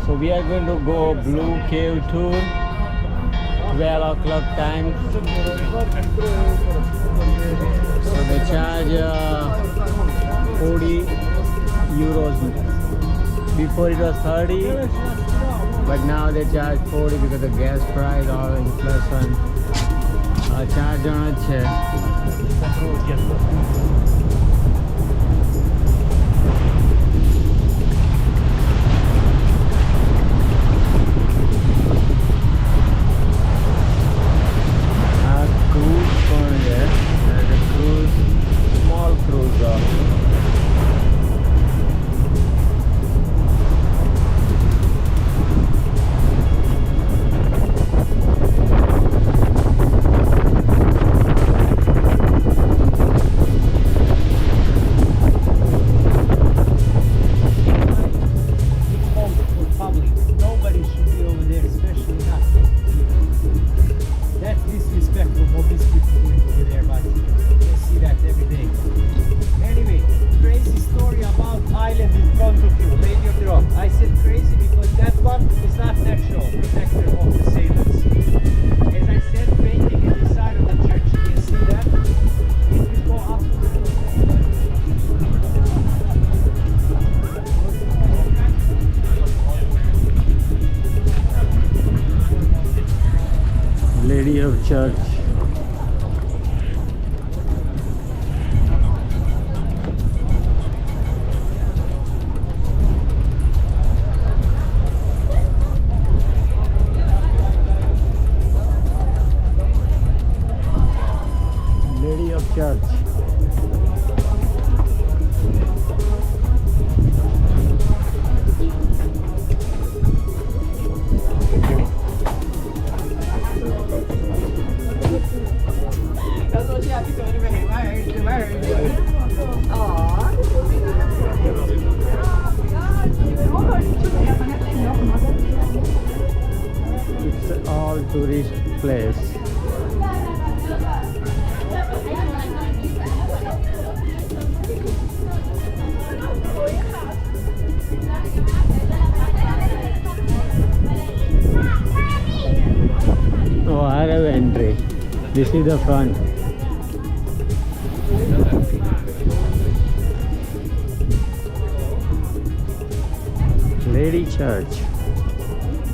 So we are going to go Blue Cave tour, 12 o'clock time. So they charge 40 euros. Before it was 30, but now they charge 40 because the gas price or inflation. Charge on it. Lady of Church. Lady of Church. It's all tourist place. Oh, I have entry. This is the front. Lady Church.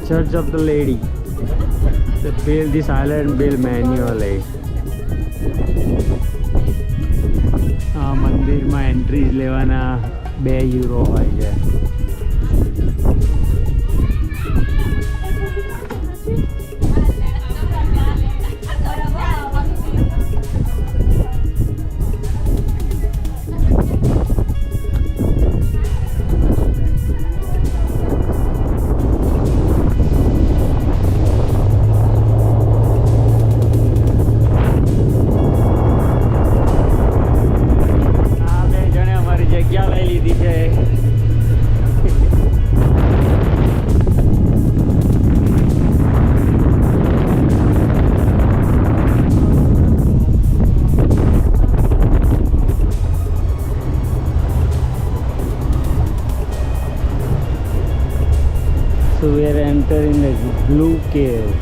Church of the Lady. They built this island manually. મંદિરમાં entries લેવાના 2 euro હોય છે. So we are entering the Blue Cave.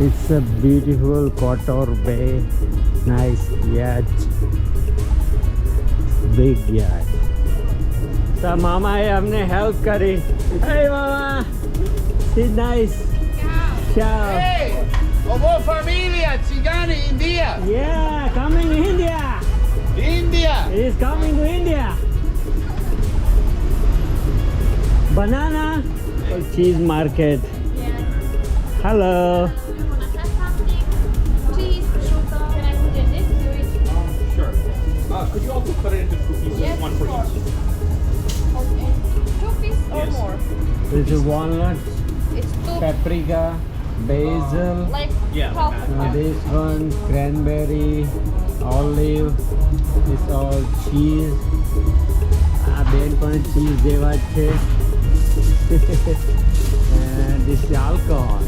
It's a beautiful Kotor Bay. Nice yacht. Big yacht. So Mama એ અમને help કરી. Hey Mama. It's nice. Ciao. Hey, como familia, Chigani, India. Yeah, coming to India. India. It is coming to India. Banana or cheese market. Hello. Cheese, sugar. Can I put in this? Sure. Could you also cut it into two pieces, Yes, one for of course. each? Okay. 2 pieces or Yes. more? This is walnut, It's 2 paprika, basil. like Yeah, half. like This one, cranberry, olive. It's all cheese. આ બેન પણ cheese જેવા જ છે. And this is alcohol.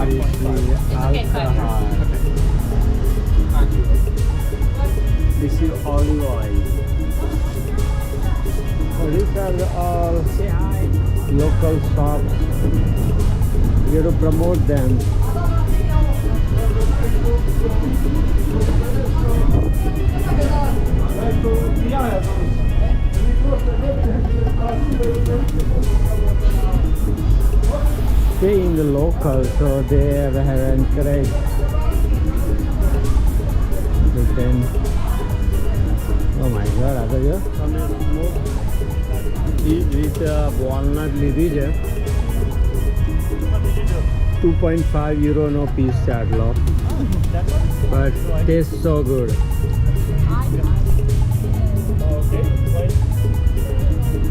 This is alcohol. This is olive oil. So these are all say hi local shops. You have to promote them. Being the local, so they have encouraged then. Oh my god, આ તો જો તમે with walnut લીધી છે 2.5 euro નો piece છે આટલો, but tastes so good.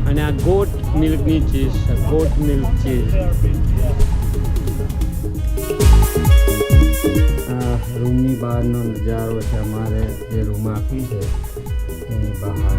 અને આ goat milk ની cheese છે, goat milk cheese. રૂમની બહારનો નજારો છે, અમારે જે રૂમ આપી છે એની બહાર.